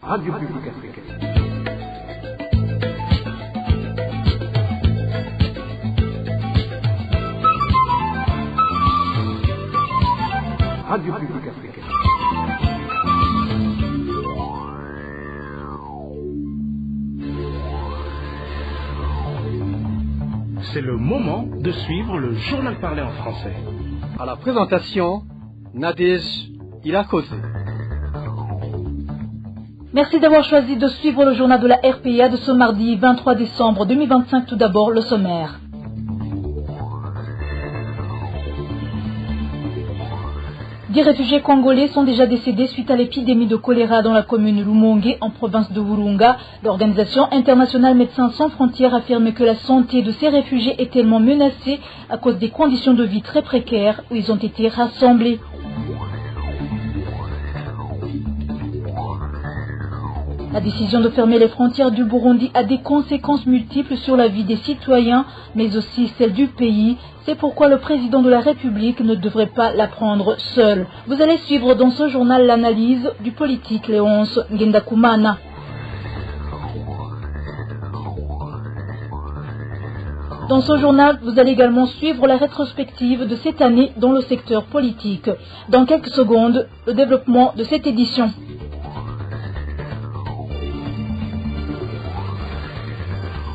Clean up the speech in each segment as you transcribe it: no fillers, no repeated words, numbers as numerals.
Radio Publique Africaine. Radio Publique Africaine. C'est le moment de suivre le journal parlé en français. À la présentation, Nadège Ilakose. Merci d'avoir choisi de suivre le journal de la RPA de ce mardi 23 décembre 2025. Tout d'abord, le sommaire. Des réfugiés congolais sont déjà décédés suite à l'épidémie de choléra dans la commune Lumongue, en province de Virunga. L'organisation internationale Médecins sans frontières affirme que la santé de ces réfugiés est tellement menacée à cause des conditions de vie très précaires où ils ont été rassemblés. La décision de fermer les frontières du Burundi a des conséquences multiples sur la vie des citoyens, mais aussi celle du pays. C'est pourquoi le président de la République ne devrait pas la prendre seul. Vous allez suivre dans ce journal l'analyse du politique Léonce Ngendakumana. Dans ce journal, vous allez également suivre la rétrospective de cette année dans le secteur politique. Dans quelques secondes, le développement de cette édition.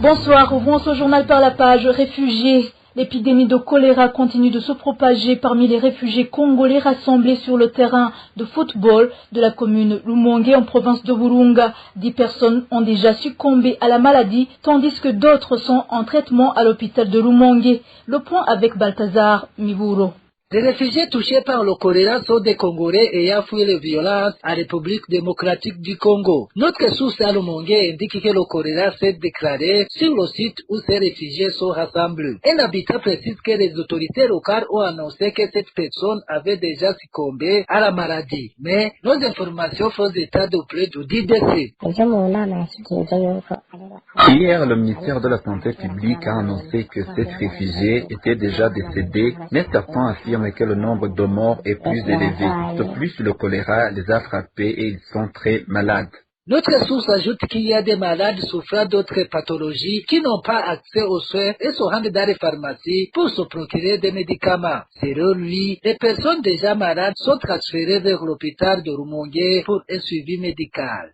Bonsoir, ouvrons ce journal par la page réfugiés. L'épidémie de choléra continue de se propager parmi les réfugiés congolais rassemblés sur le terrain de football de la commune Lumongue en province de Virunga. 10 personnes ont déjà succombé à la maladie, tandis que d'autres sont en traitement à l'hôpital de Lumongue. Le point avec Balthazar Mivuro. Les réfugiés touchés par le choléra sont des Congolais ayant fui les violences en République démocratique du Congo. Notre source à Lumongue indique que le choléra s'est déclaré sur le site où ces réfugiés sont rassemblés. Un habitant précise que les autorités locales ont annoncé que cette personne avait déjà succombé à la maladie. Mais nos informations font état de plus de 10 décès. Hier, le ministère de la Santé publique a annoncé que ces réfugiés étaient déjà décédés, mais certains affirment que le nombre de morts est plus élevé. De plus, le choléra les a frappés et ils sont très malades. Notre source ajoute qu'il y a des malades souffrant d'autres pathologies qui n'ont pas accès aux soins et se rendent dans les pharmacies pour se procurer des médicaments. Selon lui, les personnes déjà malades sont transférées vers l'hôpital de Rumongue pour un suivi médical.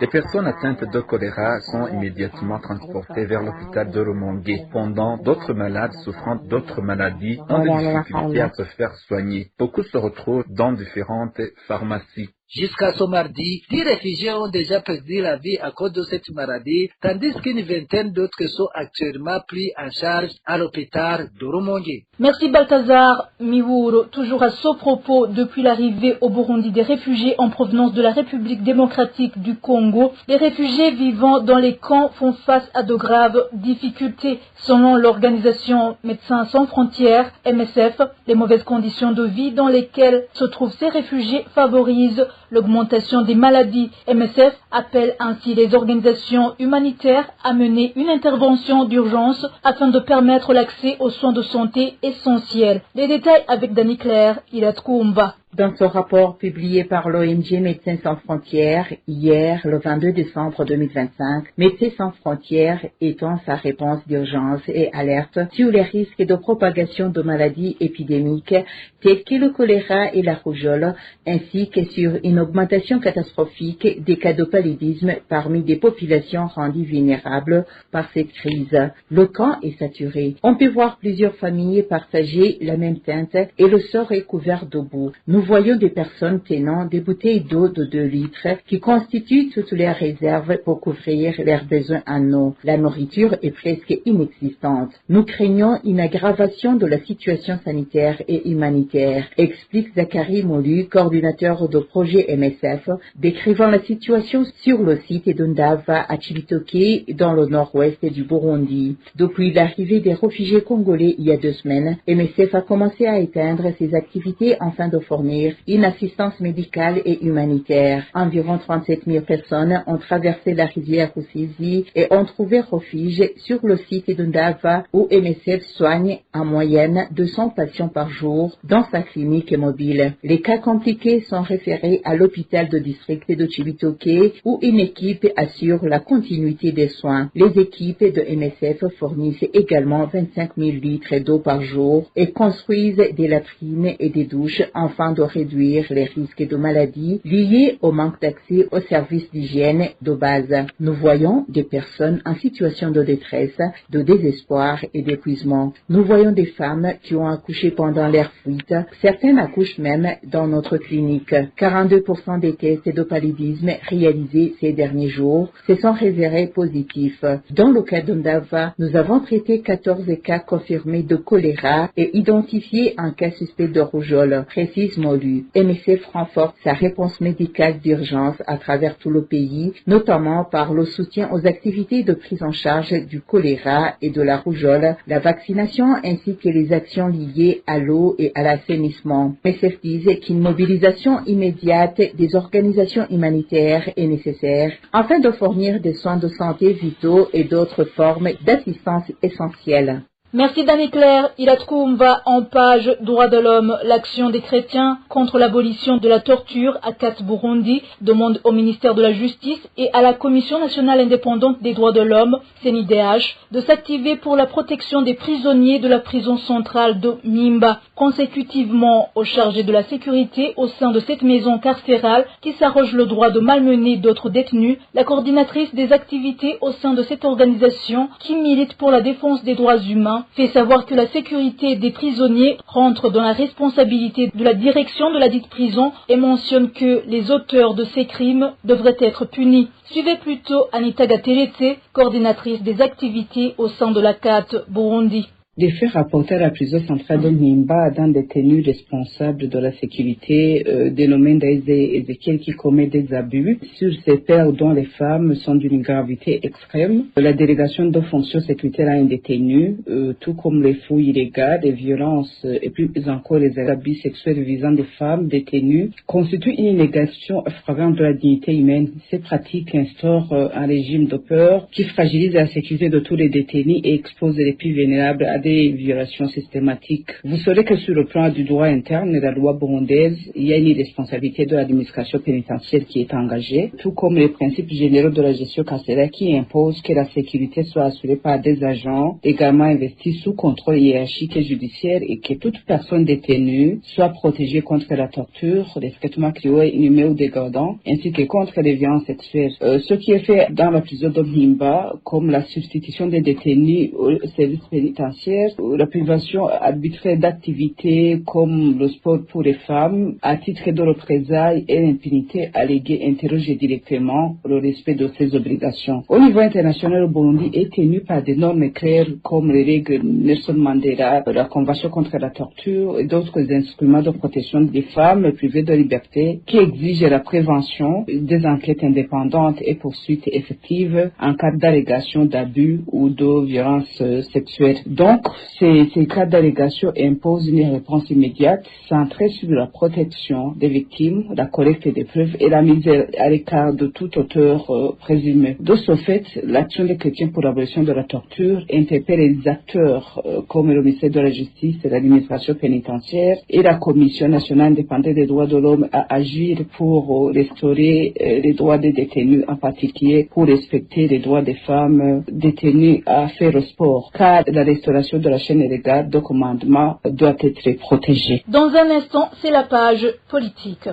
Les personnes atteintes de choléra sont immédiatement transportées vers l'hôpital de Rumongue. Pendant d'autres malades souffrant d'autres maladies ont des difficultés à se faire soigner. Beaucoup se retrouvent dans différentes pharmacies. Jusqu'à ce mardi, 10 réfugiés ont déjà perdu la vie à cause de cette maladie, tandis qu'une vingtaine d'autres sont actuellement pris en charge à l'hôpital de Rumongue. Merci Balthazar Mivuro. Toujours à ce propos, depuis l'arrivée au Burundi des réfugiés en provenance de la République démocratique du Congo, les réfugiés vivant dans les camps font face à de graves difficultés. Selon l'organisation Médecins sans frontières, MSF, les mauvaises conditions de vie dans lesquelles se trouvent ces réfugiés favorisent l'augmentation des maladies. MSF appelle ainsi les organisations humanitaires à mener une intervention d'urgence afin de permettre l'accès aux soins de santé essentiels. Les détails avec Dani Claire, Ilat Koumba. Dans son rapport publié par l'ONG Médecins sans frontières hier, le 22 décembre 2025, Médecins sans frontières étend sa réponse d'urgence et alerte sur les risques de propagation de maladies épidémiques telles que le choléra et la rougeole, ainsi que sur une augmentation catastrophique des cas de paludisme parmi des populations rendues vulnérables par cette crise. Le camp est saturé. On peut voir plusieurs familles partager la même teinte et le sol est couvert de boue. Nous voyons des personnes tenant des bouteilles d'eau de 2 litres qui constituent toutes les réserves pour couvrir leurs besoins en eau. La nourriture est presque inexistante. Nous craignons une aggravation de la situation sanitaire et humanitaire, explique Zachary Molu, coordinateur de projet MSF, décrivant la situation sur le site de Ndava à Chibitoke dans le nord-ouest du Burundi. Depuis l'arrivée des réfugiés congolais il y a 2 semaines, MSF a commencé à éteindre ses activités afin de former fournir une assistance médicale et humanitaire. Environ 37 000 personnes ont traversé la rivière Rusizi et ont trouvé refuge sur le site de Ndava où MSF soigne en moyenne 200 patients par jour dans sa clinique mobile. Les cas compliqués sont référés à l'hôpital de district de Chibitoke où une équipe assure la continuité des soins. Les équipes de MSF fournissent également 25 000 litres d'eau par jour et construisent des latrines et des douches afin de réduire les risques de maladies liés au manque d'accès aux services d'hygiène de base. Nous voyons des personnes en situation de détresse, de désespoir et d'épuisement. Nous voyons des femmes qui ont accouché pendant leur fuite. Certaines accouchent même dans notre clinique. 42% des tests de paludisme réalisés ces derniers jours se sont révélés positifs. Dans le cas d'Ondava, nous avons traité 14 cas confirmés de choléra et identifié un cas suspect de rougeole, précise Molu. MSF renforce sa réponse médicale d'urgence à travers tout le pays, notamment par le soutien aux activités de prise en charge du choléra et de la rougeole, la vaccination ainsi que les actions liées à l'eau et à l'assainissement. MSF disait qu'une mobilisation immédiate des organisations humanitaires est nécessaire afin de fournir des soins de santé vitaux et d'autres formes d'assistance essentielle. Merci Dani Claire. Ilatkoumva en page Droits de l'homme. L'action des chrétiens contre l'abolition de la torture à Kat Burundi demande au ministère de la Justice et à la Commission nationale indépendante des droits de l'homme, CNIDH, de s'activer pour la protection des prisonniers de la prison centrale de Mimba. Consécutivement aux chargés de la sécurité au sein de cette maison carcérale qui s'arroge le droit de malmener d'autres détenus, la coordinatrice des activités au sein de cette organisation qui milite pour la défense des droits humains fait savoir que la sécurité des prisonniers rentre dans la responsabilité de la direction de la dite prison et mentionne que les auteurs de ces crimes devraient être punis. Suivez plutôt Anita Gatelete, coordinatrice des activités au sein de la CAT Burundi. Des faits rapportés à la prison centrale de Nimba d'un détenu responsable de la sécurité dénommé Ezekiel qui commet des abus sur ses pairs dont les femmes sont d'une gravité extrême. La délégation de fonctions sécuritaires à un détenu, tout comme les fouilles illégales, les violences et plus encore les abus sexuels visant des femmes détenues, constituent une négation flagrante de la dignité humaine. Ces pratiques instaurent un régime de peur qui fragilise la sécurité de tous les détenus et expose les plus vulnérables à des violations systématiques. Vous saurez que sur le plan du droit interne et de la loi burundaise, il y a une responsabilité de l'administration pénitentiaire qui est engagée, tout comme les principes généraux de la gestion carcéraire qui imposent que la sécurité soit assurée par des agents également investis sous contrôle hiérarchique et judiciaire et que toute personne détenue soit protégée contre la torture, les traitements cruels, inhumains ou dégradants, ainsi que contre les violences sexuelles. Ce qui est fait dans la prison de Mimba, comme la substitution des détenus au service pénitentiaire, la privation arbitraire d'activités comme le sport pour les femmes, à titre de représailles et l'impunité alléguée interroge directement le respect de ces obligations. Au niveau international, le Burundi est tenu par des normes claires comme les règles Nelson Mandela, la Convention contre la torture et d'autres instruments de protection des femmes privées de liberté qui exigent la prévention, des enquêtes indépendantes et poursuites effectives en cas d'allégation d'abus ou de violences sexuelles. Donc, ces cas d'allégation imposent une réponse immédiate centrée sur la protection des victimes, la collecte des preuves et la mise à l'écart de tout auteur présumé. De ce fait, l'action des chrétiens pour l'abolition de la torture interpelle les acteurs comme le ministère de la Justice, l'administration pénitentiaire et la Commission nationale indépendante des droits de l'homme à agir pour restaurer les droits des détenus, en particulier pour respecter les droits des femmes détenues à faire sport, car la restauration de la chaîne illégale de commandement doit être protégée. Dans un instant, c'est la page politique.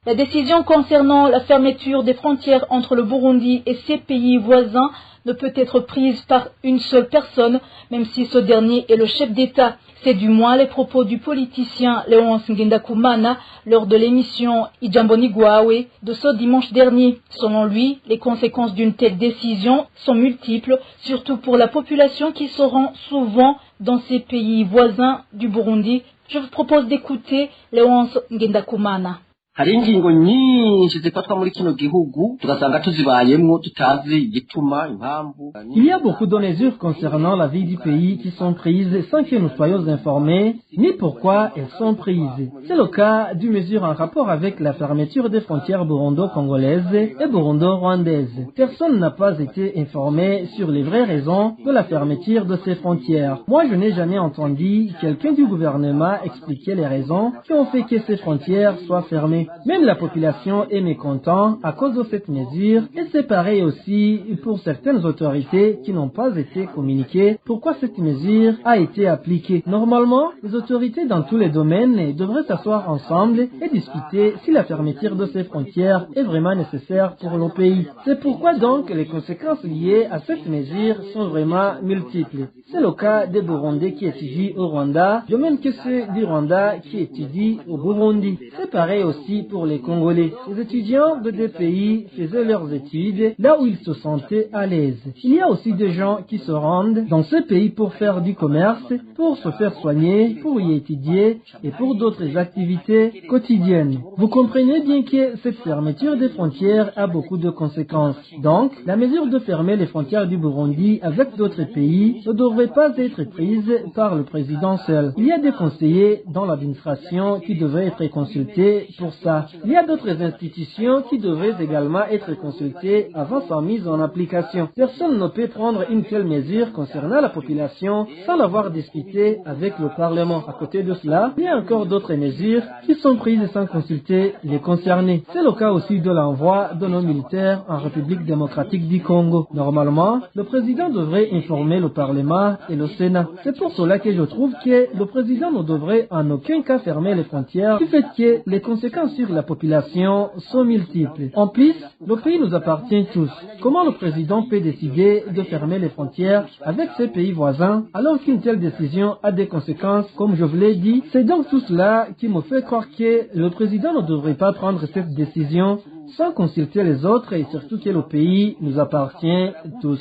La décision concernant la fermeture des frontières entre le Burundi et ses pays voisins ne peut être prise par une seule personne, même si ce dernier est le chef d'État. C'est du moins les propos du politicien Léonce Ngendakumana lors de l'émission Ijamboni Gwawe de ce dimanche dernier. Selon lui, les conséquences d'une telle décision sont multiples, surtout pour la population qui se rend souvent dans ces pays voisins du Burundi. Je vous propose d'écouter Léonce Ngendakumana. hari ingingo nyinshi zifatwa muri kino gihugu tugasanga tuzibayemwo tutazi igituma impamvu. Il y a beaucoup de mesures concernant la vie du pays qui sont prises sans que nous soyons informés ni pourquoi elles sont prises. C'est le cas d'une mesure en rapport avec la fermeture des frontières burundo-congolaises et burundo-rwandaises. Personne n'a pas été informé sur les vraies raisons de la fermeture de ces frontières. Moi, je n'ai jamais entendu quelqu'un du gouvernement expliquer les raisons qui ont fait que ces frontières soient fermées. Même la population est mécontente à cause de cette mesure et c'est pareil aussi pour certaines autorités qui n'ont pas été communiquées pourquoi cette mesure a été appliquée. Normalement, les autorités dans tous les domaines devraient s'asseoir ensemble et discuter si la fermeture de ces frontières est vraiment nécessaire pour le pays. C'est pourquoi donc les conséquences liées à cette mesure sont vraiment multiples. C'est le cas des Burundais qui étudient au Rwanda, de même que ceux du Rwanda qui étudient au Burundi. C'est pareil aussi pour les Congolais. Les étudiants de deux pays faisaient leurs études là où ils se sentaient à l'aise. Il y a aussi des gens qui se rendent dans ce pays pour faire du commerce, pour se faire soigner, pour y étudier et pour d'autres activités quotidiennes. Vous comprenez bien que cette fermeture des frontières a beaucoup de conséquences. Donc, la mesure de fermer les frontières du Burundi avec d'autres pays ne devrait pas être prise par le président seul. Il y a des conseillers dans l'administration qui devraient être consultés pour ça. Il y a d'autres institutions qui devraient également être consultées avant sa mise en application. Personne ne peut prendre une telle mesure concernant la population sans l'avoir discuté avec le Parlement. À côté de cela, il y a encore d'autres mesures qui sont prises sans consulter les concernés. C'est le cas aussi de l'envoi de nos militaires en République démocratique du Congo. Normalement, le président devrait informer le Parlement et le Sénat. C'est pour cela que je trouve que le président ne devrait en aucun cas fermer les frontières du fait que les conséquences sur la population sont multiples. En plus, le pays nous appartient tous. Comment le président peut décider de fermer les frontières avec ses pays voisins alors qu'une telle décision a des conséquences, comme je vous l'ai dit? C'est donc tout cela qui me fait croire que le président ne devrait pas prendre cette décision sans consulter les autres et surtout que le pays nous appartient tous.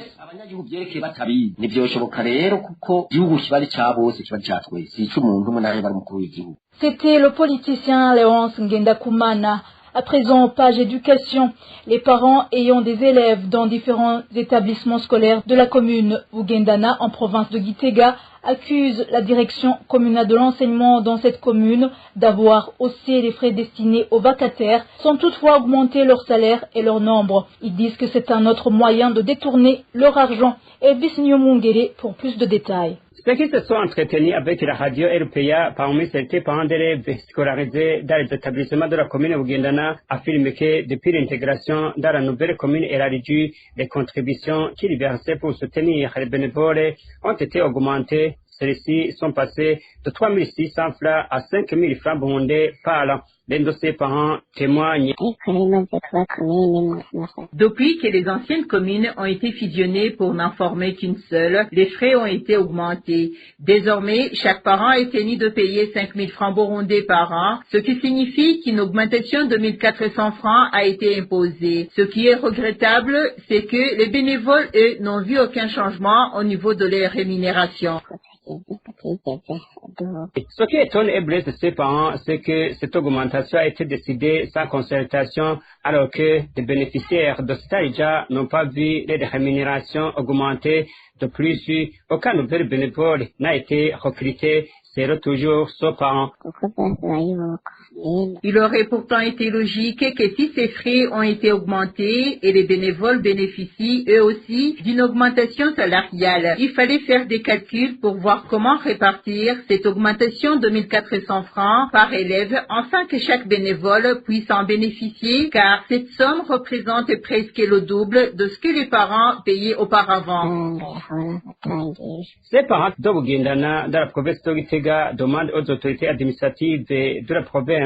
C'était le politicien Léonce Ngendakumana. À présent, page éducation. Les parents ayant des élèves dans différents établissements scolaires de la commune Ougendana en province de Gitega accusent la direction communale de l'enseignement dans cette commune d'avoir haussé les frais destinés aux vacataires sans toutefois augmenter leur salaire et leur nombre. Ils disent que c'est un autre moyen de détourner leur argent. Et Bisnio Mungere pour plus de détails. Ceux qui se sont entretenus avec la radio RPA parmi certains parents d'élèves scolarisés dans les établissements de la commune Ougendana affirment que depuis l'intégration dans la nouvelle commune élargie, les contributions qu'ils versaient pour soutenir les bénévoles ont été augmentées. Celles-ci sont passées de 3 600 francs à 5 000 francs burundais par an. L'un de ses parents témoigne. Depuis que les anciennes communes ont été fusionnées pour n'en former qu'une seule, les frais ont été augmentés. Désormais, chaque parent est tenu de payer 5 000 francs burundais par an, ce qui signifie qu'une augmentation de 1 400 francs a été imposée. Ce qui est regrettable, c'est que les bénévoles, eux, n'ont vu aucun changement au niveau de leur rémunération. Ce qui étonne et blesse ses parents, c'est que cette augmentation a été décidée sans concertation, alors que les bénéficiaires de Staïja n'ont pas vu les rémunérations augmenter. De plus, aucun nouvel bénévole n'a été recruté. C'est toujours ses parents. Il aurait pourtant été logique que si ces frais ont été augmentés et les bénévoles bénéficient eux aussi d'une augmentation salariale, il fallait faire des calculs pour voir comment répartir cette augmentation de 1 400 francs par élève afin que chaque bénévole puisse en bénéficier, car cette somme représente presque le double de ce que les parents payaient auparavant. Ces parents de Ougendana dans la province de Gitega demandent aux autorités administratives de la province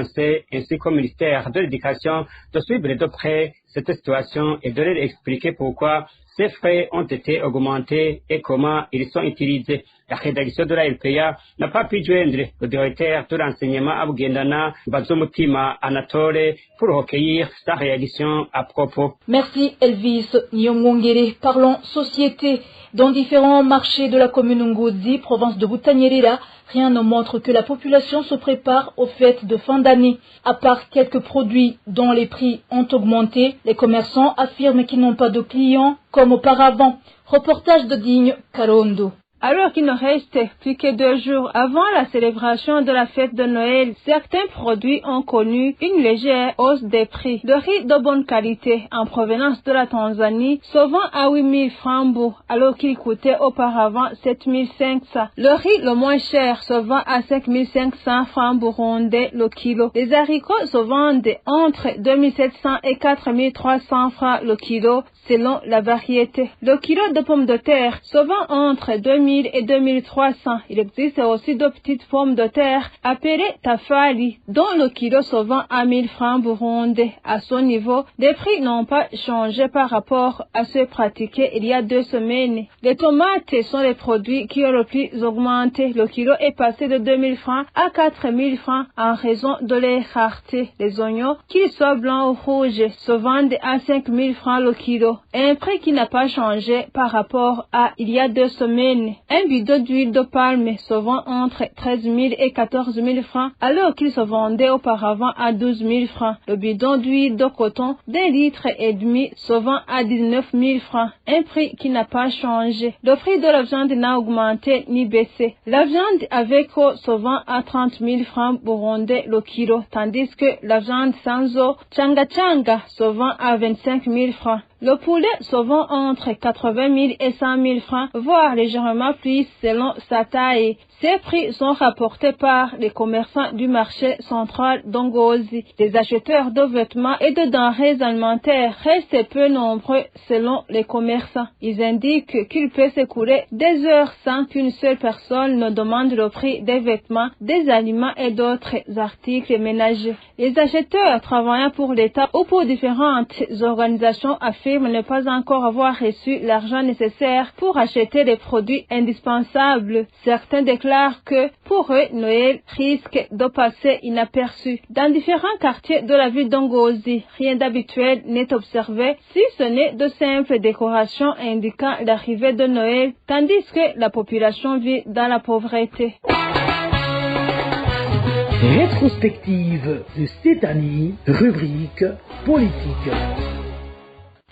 ainsi qu'au ministère de l'Éducation de suivre de près cette situation et de leur expliquer pourquoi ces frais ont été augmentés et comment ils sont utilisés. La rédaction de la RPA n'a pas pu joindre le directeur de l'enseignement à Bugendana, Bazomutima Anatole, pour recueillir sa réaction à propos. Merci Elvis Nyongongere. Parlons société. Dans différents marchés de la commune Ngozi, province de Butanyerera, rien ne montre que la population se prépare aux fêtes de fin d'année. À part quelques produits dont les prix ont augmenté, les commerçants affirment qu'ils n'ont pas de clients comme auparavant. Reportage de Digne Karondo. Alors qu'il ne reste plus que 2 jours avant la célébration de la fête de Noël, certains produits ont connu une légère hausse des prix. Le riz de bonne qualité en provenance de la Tanzanie se vend à 8 000 francs alors qu'il coûtait auparavant 7 500. Le riz le moins cher se vend à 5 500 francs burundais le kilo. Les haricots se vendent entre 2 700 et 4 300 francs le kilo selon la variété. Le kilo de pommes de terre se vend entre 2 000 et 2 300. Il existe aussi de petites pommes de terre appelées tafali, dont le kilo se vend à 1 000 francs burundais. À ce niveau, les prix n'ont pas changé par rapport à ceux pratiqués il y a 2 semaines. Les tomates sont les produits qui ont le plus augmenté. Le kilo est passé de 2 000 francs à 4 000 francs en raison de leur rareté. Les oignons, qu'ils soient blancs ou rouges, se vendent à 5 000 francs le kilo. Un prix qui n'a pas changé par rapport à il y a 2 semaines. Un bidon d'huile de palme se vend entre 13 000 et 14 000 francs, alors qu'il se vendait auparavant à 12 000 francs. Le bidon d'huile de coton d'1,5 litre se vend à 19 000 francs, un prix qui n'a pas changé. Le prix de la viande n'a augmenté ni baissé. La viande avec eau se vend à 30 000 francs burundais le kilo, tandis que la viande sans eau, changa se vend à 25 000 francs. Le poulet se vend entre 80 000 et 100 000 francs, voire légèrement plus selon sa taille. Ces prix sont rapportés par les commerçants du marché central d'Ongozi. Les acheteurs de vêtements et de denrées alimentaires restent peu nombreux selon les commerçants. Ils indiquent qu'il peut s'écouler des heures sans qu'une seule personne ne demande le prix des vêtements, des aliments et d'autres articles ménagers. Les acheteurs travaillant pour l'État ou pour différentes organisations affirment ne pas encore avoir reçu l'argent nécessaire pour acheter les produits indispensables. Certains déclarent que pour eux, Noël risque de passer inaperçu. Dans différents quartiers de la ville d'Ongozi, rien d'habituel n'est observé, si ce n'est de simples décorations indiquant l'arrivée de Noël, tandis que la population vit dans la pauvreté. Rétrospective de cette année, rubrique politique.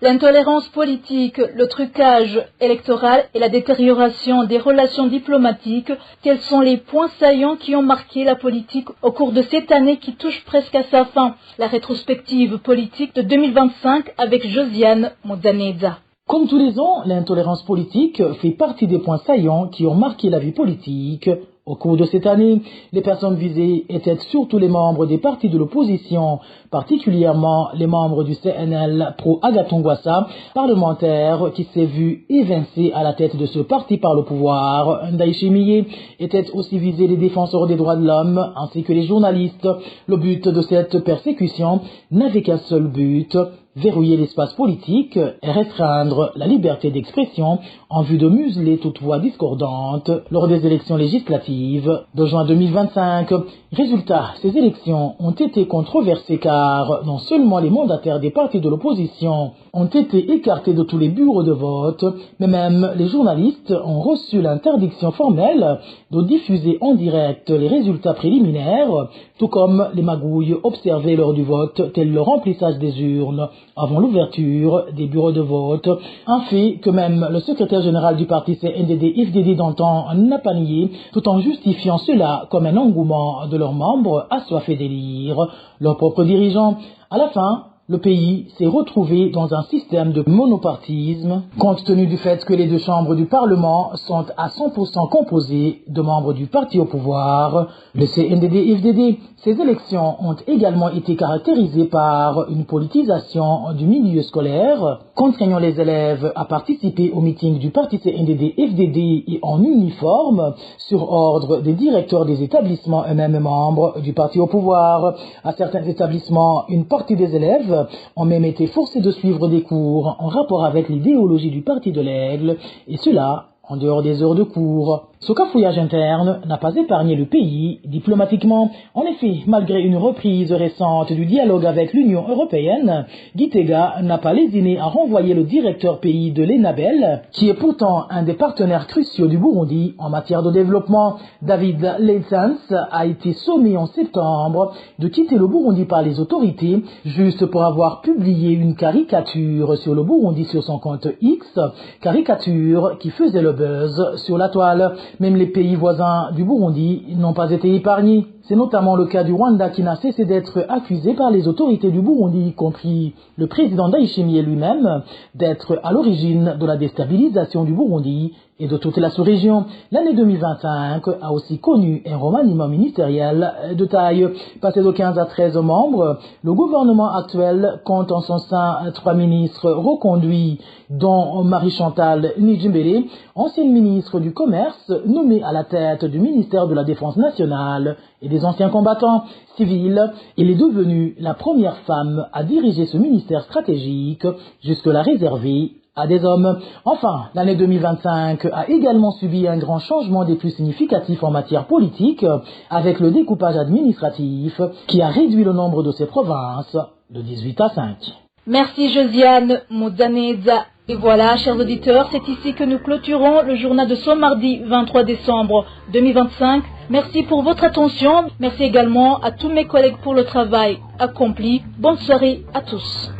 L'intolérance politique, le trucage électoral et la détérioration des relations diplomatiques, quels sont les points saillants qui ont marqué la politique au cours de cette année qui touche presque à sa fin? La rétrospective politique de 2025 avec Josiane Modaneza. Comme tous les ans, l'intolérance politique fait partie des points saillants qui ont marqué la vie politique. Au cours de cette année, les personnes visées étaient surtout les membres des partis de l'opposition, particulièrement les membres du CNL pro-Agatongwassa, parlementaire qui s'est vu évincé à la tête de ce parti par le pouvoir. Ndaïchemiye était aussi visé les défenseurs des droits de l'homme ainsi que les journalistes. Le but de cette persécution n'avait qu'un seul but: verrouiller l'espace politique et restreindre la liberté d'expression en vue de museler toute voix discordante lors des élections législatives de juin 2025. Résultat, ces élections ont été controversées car non seulement les mandataires des partis de l'opposition ont été écartés de tous les bureaux de vote, mais même les journalistes ont reçu l'interdiction formelle de diffuser en direct les résultats préliminaires, tout comme les magouilles observées lors du vote, tel le remplissage des urnes avant l'ouverture des bureaux de vote. Un fait que même le secrétaire général du parti CNDD-FDD d'antan n'a pas nié, tout en justifiant cela comme un engouement de leurs membres assoiffés d'élire leurs propres dirigeants. À la fin, le pays s'est retrouvé dans un système de monopartisme, compte tenu du fait que les 2 chambres du Parlement sont à 100% composées de membres du parti au pouvoir, le CNDD-FDD. Ces élections ont également été caractérisées par une politisation du milieu scolaire, contraignant les élèves à participer au meeting du parti CNDD-FDD et en uniforme, sur ordre des directeurs des établissements eux-mêmes membres du parti au pouvoir. À certains établissements, une partie des élèves ont même été forcés de suivre des cours en rapport avec l'idéologie du parti de l'Aigle, et cela en dehors des heures de cours. Ce cafouillage interne n'a pas épargné le pays diplomatiquement. En effet, malgré une reprise récente du dialogue avec l'Union européenne, Gitega n'a pas lésiné à renvoyer le directeur pays de l'ENABEL, qui est pourtant un des partenaires cruciaux du Burundi en matière de développement. David Leitens a été sommé en septembre de quitter le Burundi par les autorités, juste pour avoir publié une caricature sur le Burundi sur son compte X, caricature qui faisait le buzz sur la toile. Même les pays voisins du Burundi n'ont pas été épargnés. C'est notamment le cas du Rwanda qui n'a cessé d'être accusé par les autorités du Burundi, y compris le président Ndayishimiye lui-même, d'être à l'origine de la déstabilisation du Burundi et de toute la sous-région. L'année 2025 a aussi connu un remaniement ministériel de taille. Passé de 15 à 13 membres, le gouvernement actuel compte en son sein 3 ministres reconduits, dont Marie-Chantal Nijimbere, ancienne ministre du Commerce, nommée à la tête du ministère de la Défense nationale et des anciens combattants civils. Elle est devenue la première femme à diriger ce ministère stratégique, jusque-là réservé à des hommes. Enfin, l'année 2025 a également subi un grand changement des plus significatifs en matière politique, avec le découpage administratif qui a réduit le nombre de ces provinces de 18 à 5. Merci Josiane Mouzaneza. Et voilà, chers auditeurs, c'est ici que nous clôturons le journal de ce mardi 23 décembre 2025. Merci pour votre attention. Merci également à tous mes collègues pour le travail accompli. Bonne soirée à tous.